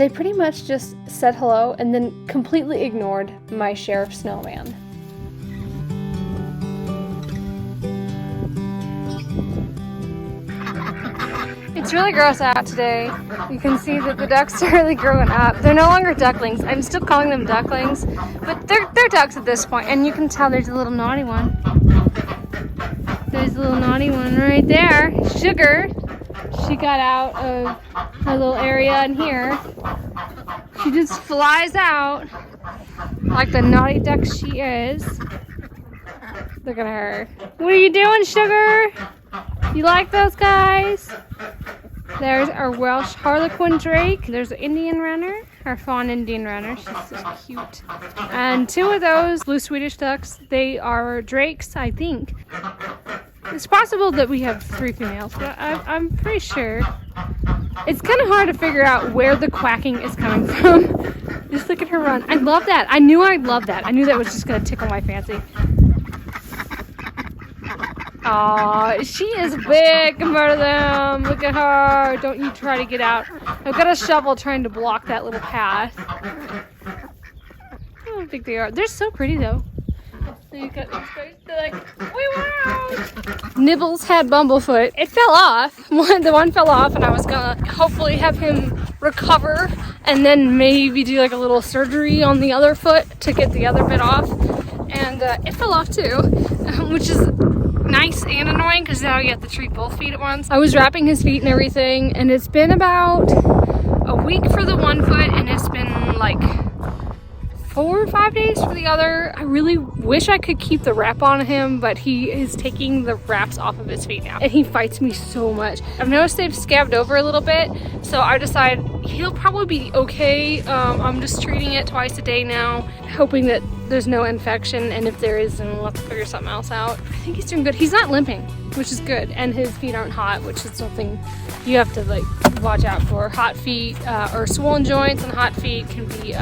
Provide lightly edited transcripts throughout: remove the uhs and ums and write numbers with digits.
they pretty much just said hello and then completely ignored my sheriff snowman. It's really gross out today. You can see that the ducks are really growing up. They're no longer ducklings. I'm still calling them ducklings, but they're ducks at this point, and you can tell there's a little naughty one. There's a little naughty one right there. Sugar. She got out of her little area in here. She just flies out like the naughty duck she is. Look at her. What are you doing, Sugar? You like those guys? There's our Welsh Harlequin Drake. There's an Indian runner, our fawn Indian runner. She's so cute. And two of those blue Swedish ducks, they are drakes, I think. It's possible that we have 3 females, but I'm pretty sure. It's kind of hard to figure out where the quacking is coming from. Just look at her run. I love that. I knew I'd love that. I knew that was just going to tickle my fancy. Aw, she is big compared to them. Look at her. Don't you try to get out. I've got a shovel trying to block that little path. I don't think they are. They're so pretty though. So you got these guys, they're like, we want out. Nibbles had bumblefoot. It fell off. The one fell off, and I was gonna hopefully have him recover and then maybe do like a little surgery on the other foot to get the other bit off. And it fell off too, which is nice and annoying because now you have to treat both feet at once. I was wrapping his feet and everything, and it's been about a week for the one foot, and it's been like 4 or 5 days for the other. I really wish I could keep the wrap on him, but he is taking the wraps off of his feet now, and he fights me so much. I've noticed they've scabbed over a little bit, so I decided he'll probably be okay. I'm just treating it twice a day now, hoping that there's no infection, and if there is, then we'll have to figure something else out. I think he's doing good. He's not limping, which is good, and his feet aren't hot, which is something you have to like watch out for. Hot feet or swollen joints and hot feet can be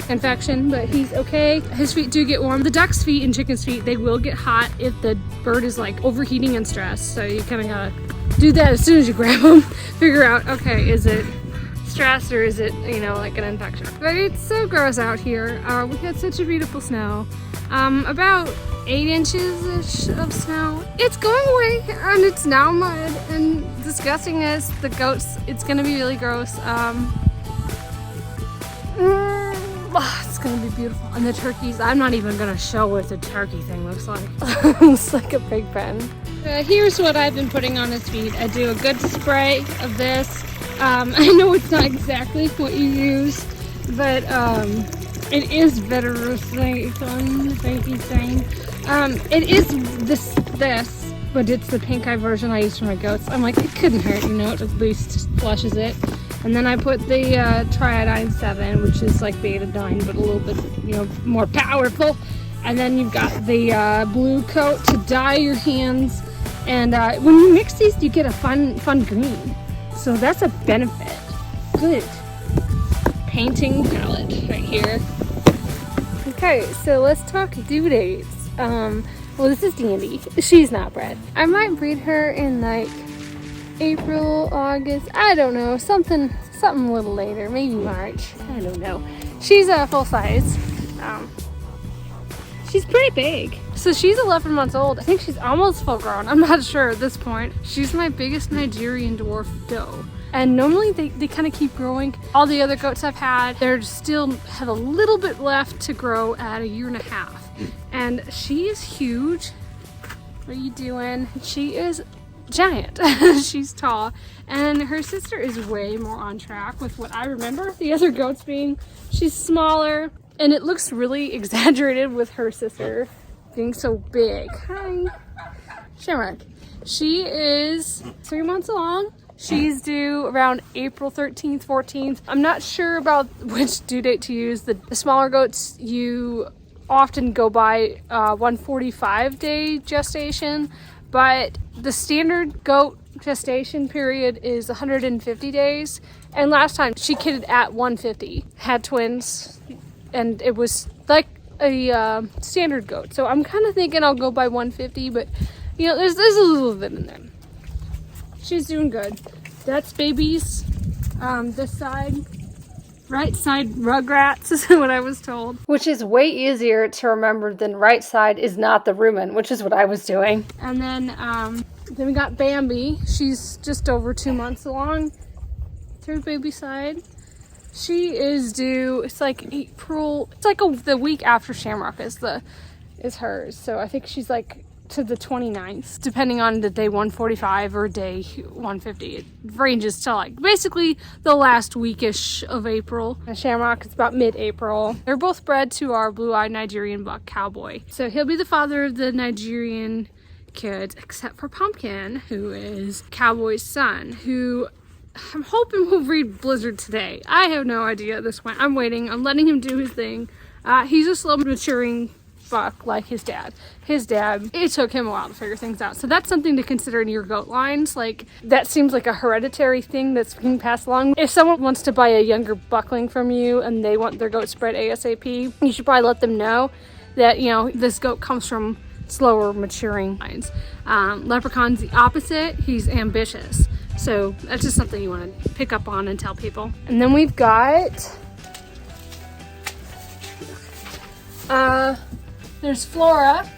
infection, but he's okay. His feet do get warm. The duck's feet and chicken's feet, they will get hot if the bird is like overheating and stressed, so you kind of gotta do that as soon as you grab them. Figure out, okay, is it stress or is it, you know, like an infection? But it's so gross out here. We had such a beautiful snow. About 8 inches of snow. It's going away, and it's now mud and disgustingness. The goats, it's gonna be really gross. It's gonna be beautiful. And the turkeys, I'm not even gonna show what the turkey thing looks like. It's like a pig pen. Here's what I've been putting on his feet. I do a good spray of this. I know it's not exactly what you use, but it is better than the baby thing. It is this, but it's the pink eye version I use for my goats. I'm like, it couldn't hurt, you know, it at least flushes it. And then I put the Triodine 7, which is like betadine, but a little bit, you know, more powerful. And then you've got the blue coat to dye your hands. And when you mix these, you get a fun green. So that's a benefit. Good painting palette right here. Okay, so let's talk due dates. Well, this is Dandy. She's not bred. I might breed her in like April, August, I don't know, something a little later, maybe March, I don't know. She's a full size. She's pretty big. So she's 11 months old. I think she's almost full grown. I'm not sure at this point. She's my biggest Nigerian dwarf doe. And normally they kind of keep growing. All the other goats I've had, they're still have a little bit left to grow at 1.5 years. And she is huge. What are you doing? She is giant. She's tall, and her sister is way more on track with what I remember the other goats being. She's smaller, and it looks really exaggerated with her sister being so big. Hi, Shamrock. She is 3 months along. She's due around April 13th, 14th. I'm not sure about which due date to use. The smaller goats, you often go by 145-day gestation, but the standard goat gestation period is 150 days. And last time she kidded at 150, had twins, and it was like a standard goat. So I'm kind of thinking I'll go by 150, but you know, there's a little bit in there. She's doing good. That's babies. This side, Right side Rugrats is what I was told. Which is way easier to remember than right side is not the rumen, which is what I was doing. And then we got Bambi. She's just over 2 months along. Third baby side. She is due, it's like April, it's like the week after Shamrock is hers. So I think she's like to the 29th, depending on the day 145 or day 150. It ranges to like basically the last weekish of April. And Shamrock is about mid-April. They're both bred to our blue-eyed Nigerian buck, Cowboy. So he'll be the father of the Nigerian kids, except for Pumpkin, who is Cowboy's son, who I'm hoping we'll read Blizzard today. I have no idea at this point. I'm waiting. I'm letting him do his thing. He's a slow maturing buck like his dad. His dad, it took him a while to figure things out. So that's something to consider in your goat lines. Like, that seems like a hereditary thing that's being passed along. If someone wants to buy a younger buckling from you and they want their goats bred ASAP, you should probably let them know that, you know, this goat comes from slower maturing lines. Leprechaun's the opposite. He's ambitious. So that's just something you want to pick up on and tell people. And then we've got there's Flora.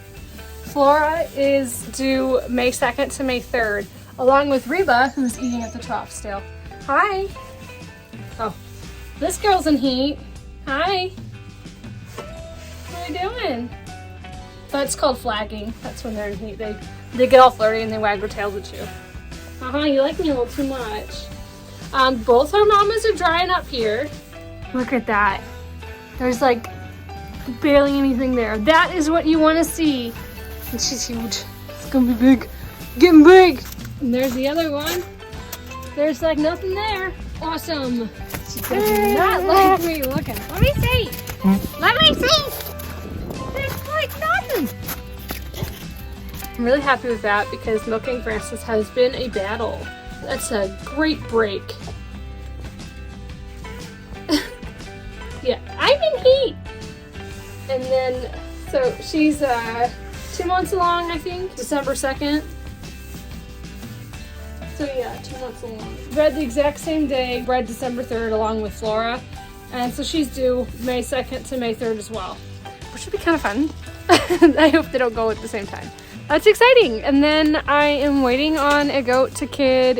Flora is due May 2nd to May 3rd, along with Reba, who's eating at the trough still. Hi. Oh, this girl's in heat. Hi. What are you doing? That's called flagging. That's when they're in heat. They get all flirty and they wag their tails at you. You like me a little too much. Both our mamas are drying up here. Look at that. There's like barely anything there. That is what you want to see. And she's huge. It's gonna be big. Getting big. And there's the other one. There's like nothing there. Awesome. She does not like me looking. Let me see. Let me see. There's like nothing. I'm really happy with that because milking Francis has been a battle. That's a great break. Yeah, I'm in heat. And then, so she's 2 months along, I think, December 2nd. So yeah, 2 months along. Bred the exact same day, bred December 3rd along with Flora. And so she's due May 2nd to May 3rd as well, which would be kind of fun. I hope they don't go at the same time. That's exciting. And then I am waiting on a goat to kid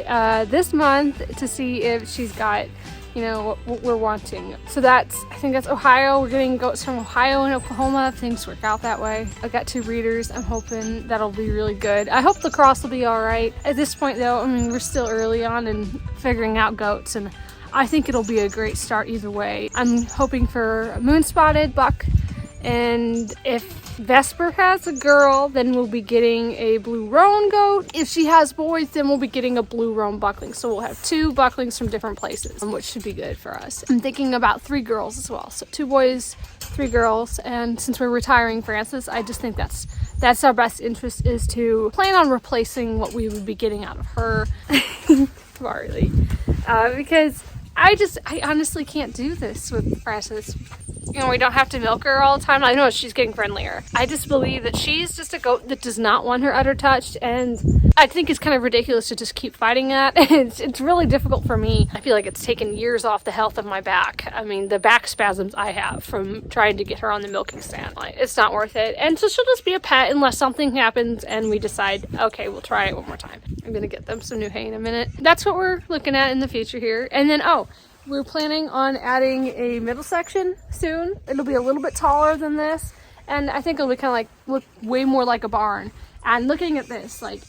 this month to see if she's got, you know, what we're wanting. So I think that's Ohio. We're getting goats from Ohio and Oklahoma if things work out that way. I got 2 breeders. I'm hoping that'll be really good. I hope the cross will be all right. At this point though, I mean, we're still early on in figuring out goats, and I think it'll be a great start either way. I'm hoping for a moon spotted buck, and if Vesper has a girl, then we'll be getting a blue roan goat. If she has boys, then we'll be getting a blue roan buckling. So we'll have 2 bucklings from different places, which should be good for us. I'm thinking about 3 girls as well. So 2 boys, 3 girls. And since we're retiring Francis, I just think that's our best interest, is to plan on replacing what we would be getting out of her. Barley. Because I honestly can't do this with Francis. You know, we don't have to milk her all the time. I know she's getting friendlier. I just believe that she's just a goat that does not want her udder touched, and I think it's kind of ridiculous to just keep fighting that. It's really difficult for me. I feel like it's taken years off the health of my back. I mean, the back spasms I have from trying to get her on the milking stand, like, it's not worth it. And so she'll just be a pet unless something happens and we decide, okay, we'll try it one more time. I'm gonna get them some new hay in a minute. That's what we're looking at in the future here. And then, we're planning on adding a middle section soon. It'll be a little bit taller than this, and I think it'll be kind of like look way more like a barn. And looking at this, like,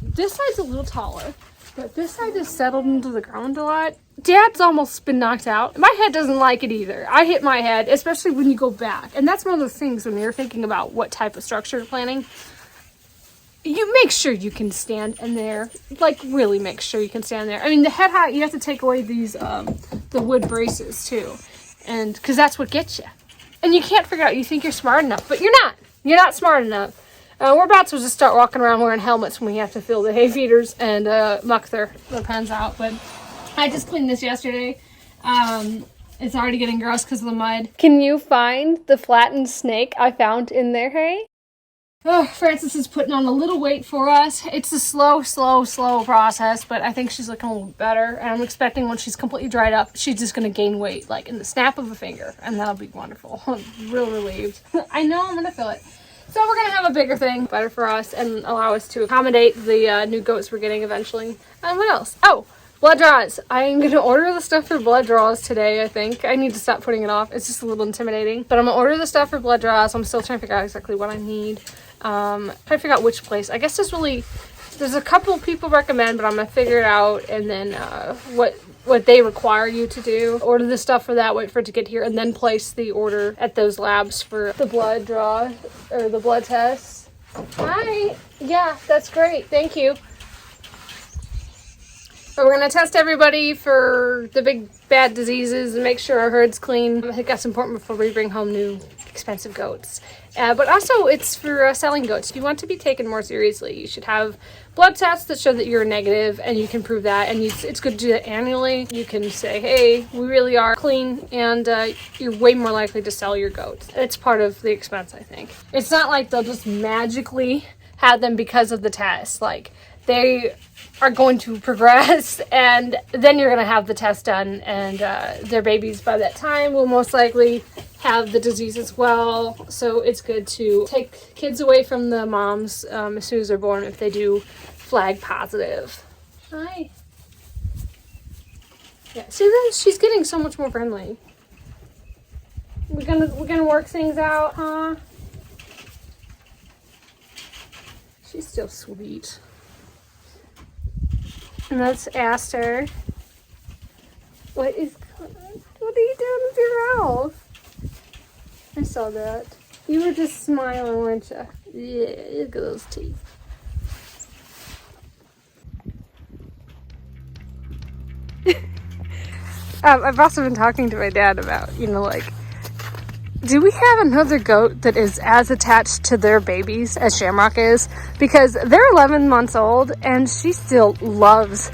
this side's a little taller, but this side is settled into the ground a lot. Dad's almost been knocked out. My head doesn't like it either. I hit my head, especially when you go back. And that's one of those things when you're thinking about what type of structure you're planning. You make sure you can stand in there. Like, really make sure you can stand there. I mean, the head height, you have to take away these, the wood braces too. And, cause that's what gets you. And you can't figure out, you think you're smart enough, but you're not. You're not smart enough. We're about to just start walking around wearing helmets when we have to fill the hay feeders and, muck their pens out. But I just cleaned this yesterday. It's already getting gross because of the mud. Can you find the flattened snake I found in their hay? Oh, Frances is putting on a little weight for us. It's a slow process, but I think she's looking a little better. And I'm expecting when she's completely dried up, she's just going to gain weight, like in the snap of a finger. And that'll be wonderful. I'm real relieved. I know I'm going to feel it. So we're going to have a bigger thing, better for us, and allow us to accommodate the new goats we're getting eventually. And what else? Oh, blood draws. I'm going to order the stuff for blood draws today, I think. I need to stop putting it off. It's just a little intimidating. But I'm going to order the stuff for blood draws. I'm still trying to figure out exactly what I need. Trying to figure out which place. I guess there's a couple people recommend, but I'm gonna figure it out, and then what they require you to do. Order the stuff for that, wait for it to get here, and then place the order at those labs for the blood draw or the blood test. Hi. Yeah, that's great. Thank you. But we're gonna test everybody for the big bad diseases and make sure our herd's clean. I think that's important before we bring home new expensive goats. But also it's for selling goats. If you want to be taken more seriously, you should have blood tests that show that you're negative, and you can prove that. And it's good to do that annually. You can say, hey, we really are clean, and you're way more likely to sell your goats. It's part of the expense, I think. It's not like they'll just magically have them because of the test. Like, they are going to progress, and then you're going to have the test done, and their babies by that time will most likely have the disease as well. So it's good to take kids away from the moms as soon as they're born if they do flag positive. Hi. Yeah, see, then she's getting so much more friendly. We're gonna work things out, huh? She's still sweet. And that's Aster. What are you doing with your mouth? I saw that. You were just smiling, weren't you? Yeah, look at those teeth. I've also been talking to my dad about, like, do we have another goat that is as attached to their babies as Shamrock is? Because they're 11 months old and she still loves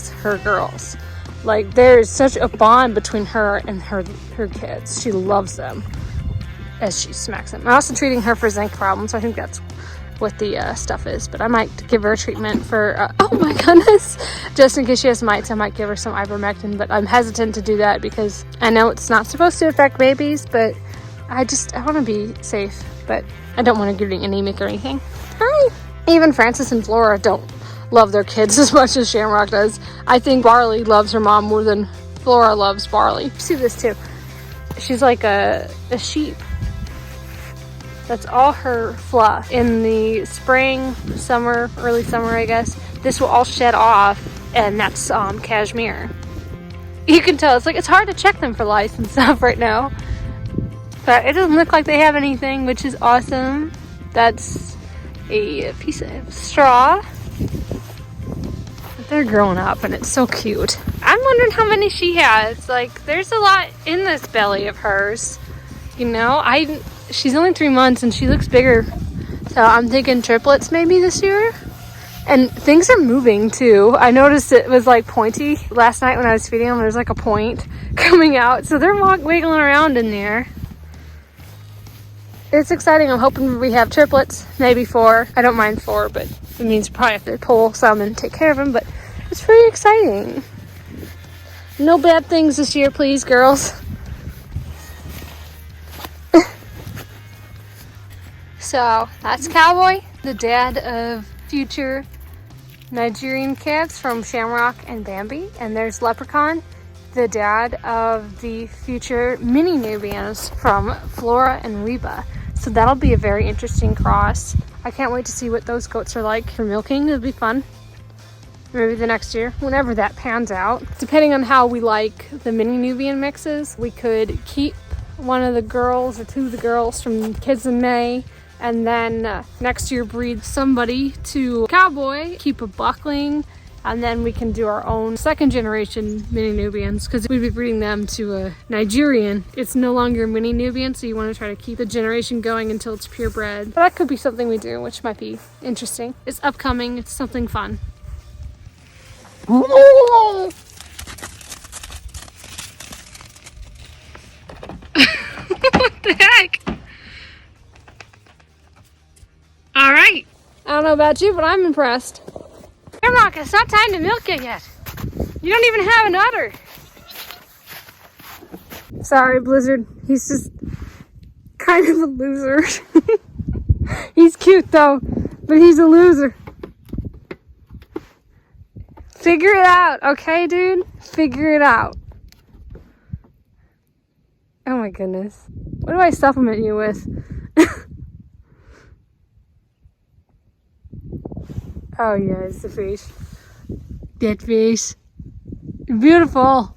her girls. Like, there's such a bond between her and her kids. She loves them as she smacks them. I'm also treating her for zinc problems, so I think that's what the stuff is. But I might give her a treatment for, oh my goodness, just in case she has mites. I might give her some ivermectin, but I'm hesitant to do that because I know it's not supposed to affect babies, but I want to be safe, but I don't want to get anemic or anything. Hi. Even Frances and Flora don't love their kids as much as Shamrock does. I think Barley loves her mom more than Flora loves Barley. See this too. She's like a sheep. That's all her fluff. In the spring, summer, early summer, I guess, this will all shed off, and that's cashmere. You can tell, it's hard to check them for lice and stuff right now. But it doesn't look like they have anything, which is awesome. That's a piece of straw. They're growing up, and it's so cute. I'm wondering how many she has. Like, there's a lot in this belly of hers. She's only 3 months and she looks bigger. So I'm thinking triplets maybe this year. And things are moving too. I noticed it was like pointy. Last night when I was feeding them, there's like a point coming out. So they're wiggling around in there. It's exciting. I'm hoping we have triplets, maybe 4. I don't mind 4, but it means we probably have to pull some and take care of them. But it's pretty exciting. No bad things this year, please, girls. So that's Cowboy, the dad of future Nigerian calves from Shamrock and Bambi. And there's Leprechaun, the dad of the future Mini-Nubians from Flora and Reba. So that'll be a very interesting cross. I can't wait to see what those goats are like for milking. It'll be fun. Maybe the next year, whenever that pans out. Depending on how we like the Mini-Nubian mixes, we could keep one of the girls or 2 of the girls from Kids in May, and then next year breed somebody to Cowboy, keep a buckling, and then we can do our own 2nd generation Mini-Nubians, because we'd be breeding them to a Nigerian. It's no longer Mini-Nubian, so you want to try to keep the generation going until it's purebred. But that could be something we do, which might be interesting. It's upcoming. It's something fun. What the heck? I don't know about you, but I'm impressed. Shamrock, it's not time to milk it yet. You don't even have an udder. Sorry, Blizzard. He's just kind of a loser. He's cute though, but he's a loser. Figure it out, okay, dude? Figure it out. Oh my goodness. What do I supplement you with? Oh yeah, it's the fish. Dead fish. Beautiful.